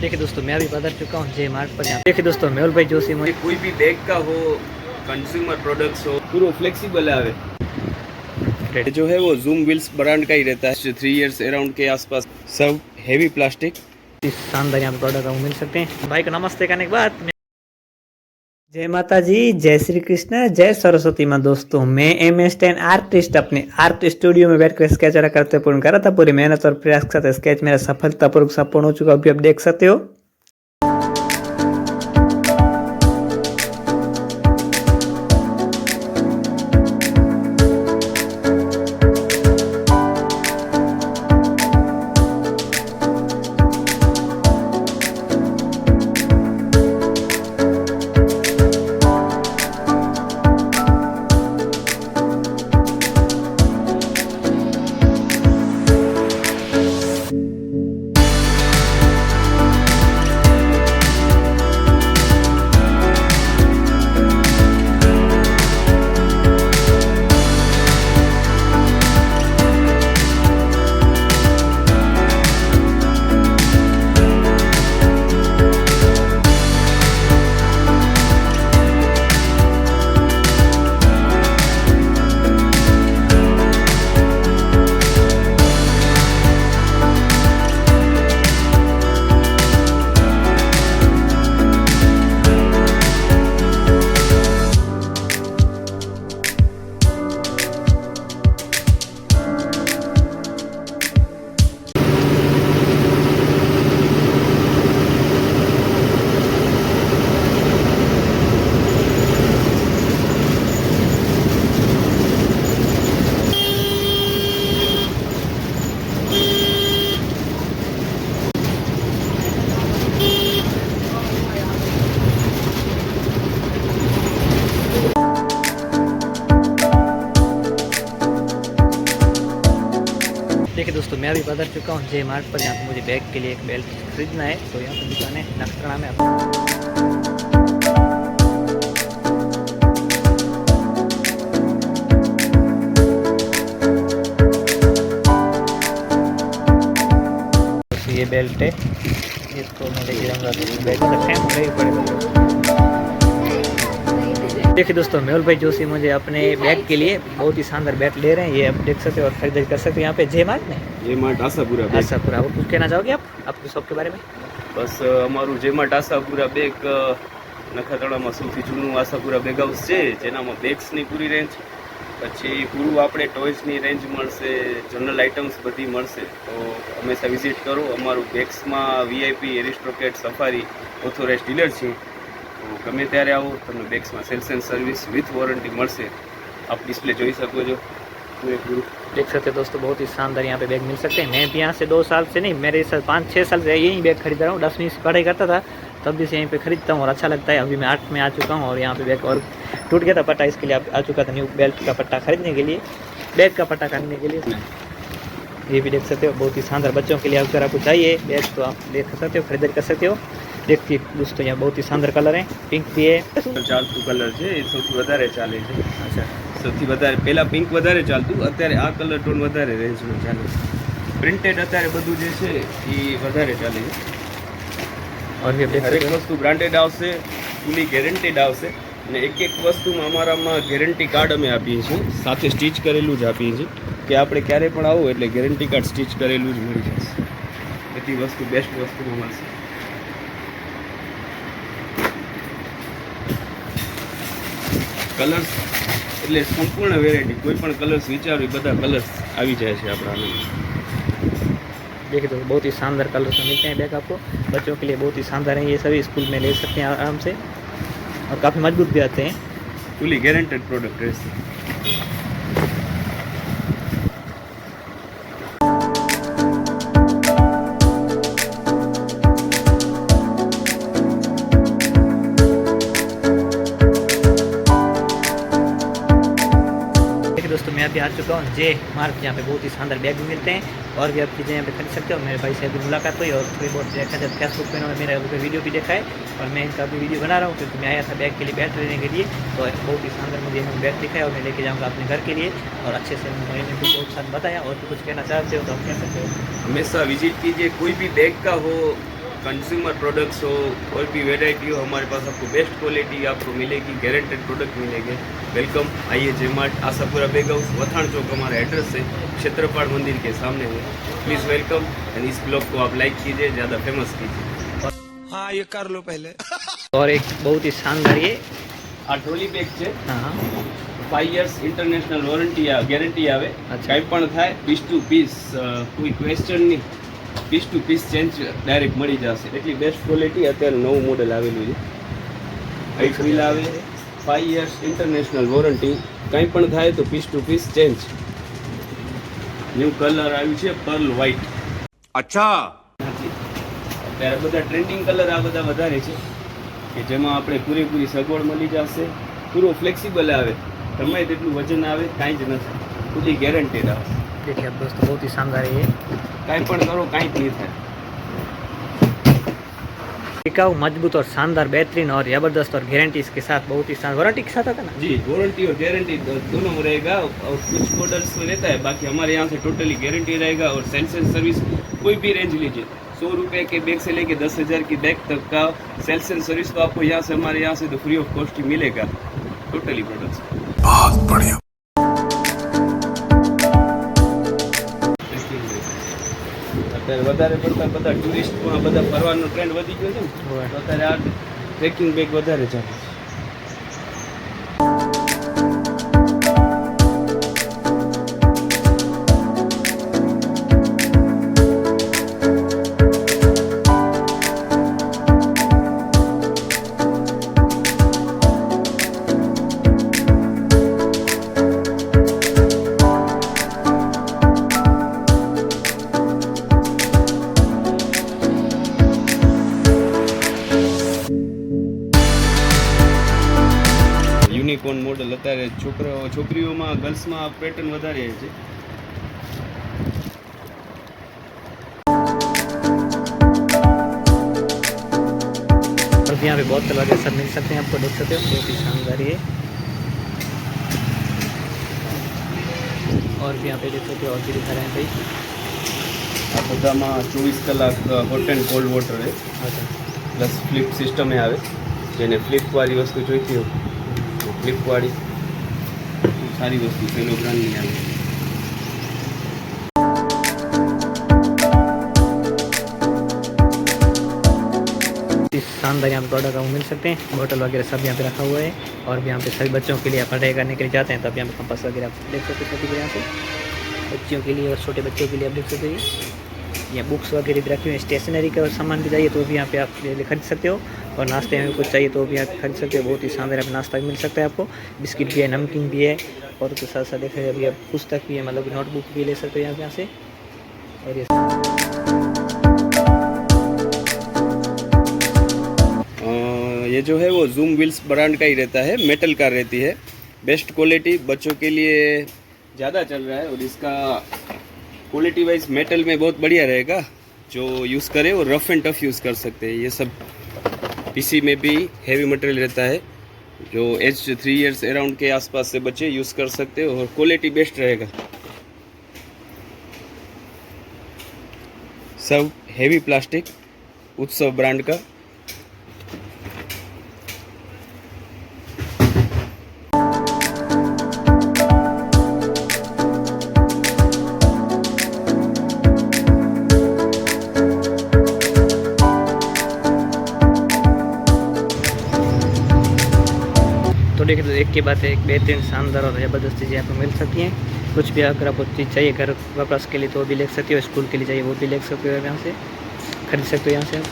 देखिए दोस्तों, मैं अभी पधार चुका हूँ जय मार्ट पर। यहाँ देखिए दोस्तों, मेहुल भाई जोशी मुझे कोई भी बैग का हो, कंज्यूमर प्रोडक्ट्स हो, पूरा फ्लेक्सिबल है। जो है वो जूम व्हील्स ब्रांड का ही रहता है, 3 इयर्स अराउंड के आसपास। सब हेवी प्लास्टिक, शानदार यहाँ पे प्रोडक्ट आपको मिल सकते हैं। भाई को नमस्ते करने के बाद जय माता जी, जय श्री कृष्ण, जय सरस्वती माँ। दोस्तों, मैं MS10 आर्टिस्ट अपने आर्ट स्टूडियो में बैठकर स्केच वगैरह करते पूर्ण करा था। पूरी मेहनत और प्रयास के साथ स्केच मेरा सफलतापूर्वक संपूर्ण हो चुका। अभी आप देख सकते हो। देखिए दोस्तों, मैं अभी पधार चुका हूँ जय मार्ट पर। यहाँ पे मुझे बैग के लिए एक बेल्ट खरीदना है, तो यहाँ पर दुकान है नखत्राणा में। ये बेल्ट है, इसको मैं लेके जाऊँगा। बैग पड़ेगा। देखिए दोस्तों, मेहुल भाई जोशी मुझे अपने बैग के लिए बहुत ही शानदार बैग ले रहे हैं। ये आप देख सकते हो और खरीदारी कर सकते हो यहाँ पे जय मार्ट में। जय मार्ट आशापुरा। आशापुरा। और कुछ कहना चाहोगे आप आपकी शॉप के बारे में? बस અમારું જય માર્ટ આશાપુરા બેગ નખત્રાણામાં સૌથી જૂનું આશાપુરા બેગ હાઉસ છે, જેનામાં બેગ્સની પૂરી રેન્જ, પછી પૂરું આપણે ટોયસની રેન્જ મળશે, જનરલ આઇટમ્સ બધી મળશે। તો હંમેશા વિઝિટ કરો। અમારું બેગ્સમાં VIP, Aristocrat, Safari authorize dealer છે। તો ગમે ત્યારે આવો, તમને બેગ્સમાં sales and service with warranty મળશે। આપ ડિસ્પ્લે જોઈ શકો છો પૂરેપૂરું। देख सकते हो दोस्तों, बहुत ही शानदार यहाँ पे बैग मिल सकते हैं। मैं भी यहाँ से 2 साल से नहीं, मेरे साथ 5-6 साल से यही बैग खरीद रहा हूँ। 10वीं से पढ़ाई करता था तब भी से यहीं पे खरीदता हूँ और अच्छा लगता है। अभी मैं 8 में आ चुका हूँ और यहाँ पे बैग और टूट गया था पट्टा, इसके लिए आ चुका था न्यू बेल्ट का पट्टा खरीदने के लिए, बैग का पट्टा खरीदने के लिए। ये भी देख सकते हो, बहुत ही शानदार। बच्चों के लिए अगर आपको चाहिए बैग तो आप देख सकते हो, खरीदारी कर सकते हो। देखिए दोस्तों, यहाँ बहुत ही शानदार कलर है, पिंक भी है। ચાલતું કલર છે એ સૌથી વધારે ચાલે છે। अच्छा, સૌથી વધારે પહેલાં પિંક વધારે ચાલતું, અત્યારે આ કલર ટોન વધારે રેન્જમાં ચાલે છે। પ્રિન્ટેડ અત્યારે બધું જે છે એ વધારે ચાલે છે। और भी आप देख હરેક सकते हो। વસ્તુ બ્રાન્ડેડ આવશે, ફૂલી ગેરંટેડ આવશે, અને એક એક વસ્તુમાં અમારામાં ગેરંટી કાર્ડ અમે આપીએ છીએ, સાથે સ્ટીચ કરેલું જ આપીએ છીએ કે આપણે ક્યારે પણ આવો એટલે ગેરંટી કાર્ડ સ્ટીચ કરેલું જ મળી જશે। બધી વસ્તુ બેસ્ટ વસ્તુમાં મળશે। કલર્સ એટલે સંપૂર્ણ વેરાયટી, કોઈ પણ કલર્સ વિચારો એ બધા કલર્સ આવી જાય છે આપણા આમાં। देखिए तो बहुत ही शानदार कलर में मिलते हैं बैग आपको। बच्चों के लिए बहुत ही शानदार है, ये सभी स्कूल में ले सकते हैं आराम से और काफ़ी मजबूत भी आते हैं। ફૂલી ગેરંટેડ પ્રોડક્ટ રહેશે। देखिए दोस्तों, मैं अभी आ चुका हूँ जय मार्ट, जहाँ पे बहुत ही शानदार बैग भी मिलते हैं और भी आप चीज़ें यहाँ पे खरीद सकते हो। मेरे भाई से अभी मुलाकात हुई और थोड़ी बहुत देखा जब फेसबुक पे उन्होंने मेरा वीडियो भी देखा है और मैं इनका भी वीडियो बना रहा हूँ, क्योंकि मैं आया था बैग के लिए बैग लेने के लिए। तो बहुत ही शानदार मुझे इन्होंने बैग दिखाया और मैं लेके जाऊँगा अपने घर के लिए और अच्छे से मैंने भी बहुत सारा बताया। और भी कुछ कहना चाहते हो तो आप कह सकते हो। हमेशा विजिट कीजिए, कोई भी बैग का हो, कंज्यूमर प्रोडक्ट्स हो, कोई भी वेराइटी हो, हमारे पास आपको बेस्ट क्वालिटी आपको मिलेगी, गारंटेड प्रोडक्ट मिलेंगे। वेलकम, आइए जे मार्ट आशापुरा बेग हाउस, वथाण चौक हमारा एड्रेस है, क्षेत्रपाल मंदिर के सामने है। प्लीज़ वेलकम एंड इस ब्लॉग को आप लाइक कीजिए, ज़्यादा फेमस कीजिए। हाँ ये कर लो पहले। और एक बहुत ही शानदार ये आ ट्रोली बेग है, हाँ 5 years इंटरनेशनल वॉरंटी गैरंटी आवे। अच्छा। કંઈ પણ થાય પીસ ટુ પીસ, કોઈ ક્વેશ્ચન નહીં, piece to piece change direct મળી જશે। એટલી બેસ્ટ ક્વોલિટી અત્યારે નવું મોડેલ આવેલું છે। 8 વ્હીલ આવે, 5 years ઇન્ટરનેશનલ વોરંટી, કંઈ પણ થાય તો piece to piece change. New colour આવ્યું છે પર્લ વ્હાઇટ। अच्छा અત્યારે બધા ટ્રેન્ડિંગ કલર આ બધા વધારે છે કે જેમાં આપણે પૂરેપૂરી સગવડ મળી જશે। પૂરો ફ્લેક્સિબલ આવે, ગમે તેટલું વજન આવે કાંઈ જ નથી, ખુલ્લી ગેરંટેડ આવે। देखिए अब दोस्तों बहुत ही शानदार है ये કાંઈ પણ કરો કાંઈ જ નહીં થાય। टिकाऊ, मजबूत और शानदार, बेहतरीन और जबरदस्त और गारंटी इसके साथ, बहुत ही शानदार वारंटी के साथ आता है ना। जी, वारंटी और गारंटी दोनों रहेगा। और कुछ मॉडल्स में रहता है, बाकी हमारे यहाँ से टोटली गारंटी रहेगा। और सेल्स एंड सर्विस कोई भी रेंज लीजिए, 100 रुपये के बैग से लेके 10,000 की बैग तक का सेल्स एंड सर्विस तो आपको यहाँ से, हमारे यहाँ से तो फ्री ऑफ कॉस्ट ही मिलेगा टोटली प्रोडक्ट्स। बहुत बढ़िया। અત્યારે વધારે પડતા બધા ટુરિસ્ટમાં બધા ફરવાનો ટ્રેન્ડ વધી ગયો છે ને, હોય. તો અત્યારે આ ટ્રેકિંગ બેગ વધારે ચાલે છે। યુનિકોર્ન મોડલ અત્યારે છોકરીઓમાં ગર્લ્સમાં પેટર્ન વધારે છે। और भी यहाँ पे बोतल वगैरह सब मिल सकते हैं, आपको देख सकते हो बहुत ही शानदार ये। और भी यहाँ पे देख सकते हो और भी दिखा रहे हैं भाई। આ બધામાં 24 કલાક હોટ એન્ડ કોલ્ડ વોટર છે, अच्छा પ્લસ ફ્લિપ સિસ્ટમ આવે, જેને ફ્લિપવાળી વસ્તુ જોઈતી હોય તો ફ્લિપવાળી સારી વસ્તુ સેલો બ્રાન્ડની આવે। शानदार यहाँ पे प्रोडक्ट आपको मिल सकते हैं, बोतल वगैरह सब यहाँ पे रखा हुआ है। और भी यहाँ पे सभी बच्चों के लिए आप पढ़ाई करने के लिए जाते हैं, तब यहाँ पे कंपास वगैरह आप देख सकते हो सभी यहाँ पे बच्चियों के लिए और छोटे बच्चों के लिए आप देख सकते हो। यहाँ बुक्स वगैरह भी रखी हुई हैं, स्टेशनरी का सामान भी चाहिए तो भी यहाँ पे आप खरीद सकते हो। और नाश्ते में कुछ चाहिए तो भी आप खरीद सकते हो, बहुत ही शानदार यहाँ पे नाश्ता भी मिल सकता है आपको। बिस्किट भी है, नमकीन भी है, और उसके साथ साथ देखा जाए अभी आप पुस्तक भी है, मतलब नोटबुक भी ले सकते हो यहाँ से। और ये ये जो है वो जूम व्हील्स ब्रांड का ही रहता है, मेटल का रहती है, बेस्ट क्वालिटी, बच्चों के लिए ज़्यादा चल रहा है। और इसका क्वालिटी वाइज मेटल में बहुत बढ़िया रहेगा, जो यूज़ करे वो रफ़ एंड टफ यूज़ कर सकते हैं। ये सब पीसी में भी हैवी मटेरियल रहता है, जो एज 3 years अराउंड के आसपास से बच्चे यूज़ कर सकते हो, और क्वालिटी बेस्ट रहेगा। सब हैवी प्लास्टिक, उत्सव ब्रांड का। तो देखिए तो एक के बाद एक बेहतरीन शानदार और ज़बरदस्त चीज़ें यहाँ पर मिल सकती हैं। कुछ भी अगर आपको चीज़ चाहिए घर वापस के लिए तो भी ले सकते हो, स्कूल के लिए चाहिए वो भी ले सकते हो, यहाँ से खरीद सकते हो यहाँ से आप।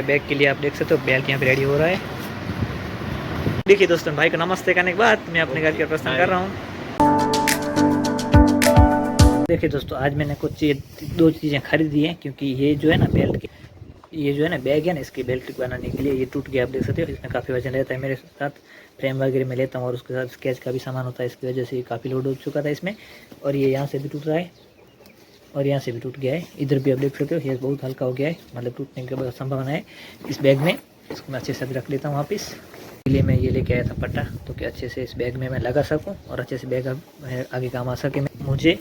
बैग के लिए आप देख सकते हो बेल्ट यहाँ पे रेडी हो रहा है। देखिए दोस्तों भाई को नमस्ते करने के बाद मैं अपने घर की प्रस्थान कर रहा हूँ। देखिए दोस्तों आज मैंने कुछ दो चीज़ें खरीदी हैं, क्योंकि ये जो है ना बेल्ट की, ये जो है ना बैग है ना, इसकी बेल्ट बनाने के लिए ये टूट गया, आप देख सकते हो। इसमें काफ़ी वजन रहता है, मेरे साथ फ्रेम वगैरह में लेता हूँ और उसके साथ स्केच का भी सामान होता है, इसकी वजह से काफ़ी लोड हो चुका था इसमें। और ये यहाँ से भी टूट रहा है और यहाँ से भी टूट गया है, इधर भी आप देख सकते हो। ये बहुत हल्का हो गया है, मतलब टूटने की संभावना है इस बैग में। इसको मैं अच्छे से रख लेता हूँ वापस। इसलिए मैं ये लेके आया था पट्टा, तो कि अच्छे से इस बैग में मैं लगा सकूं और अच्छे से बैग आगे काम आ सके। मुझे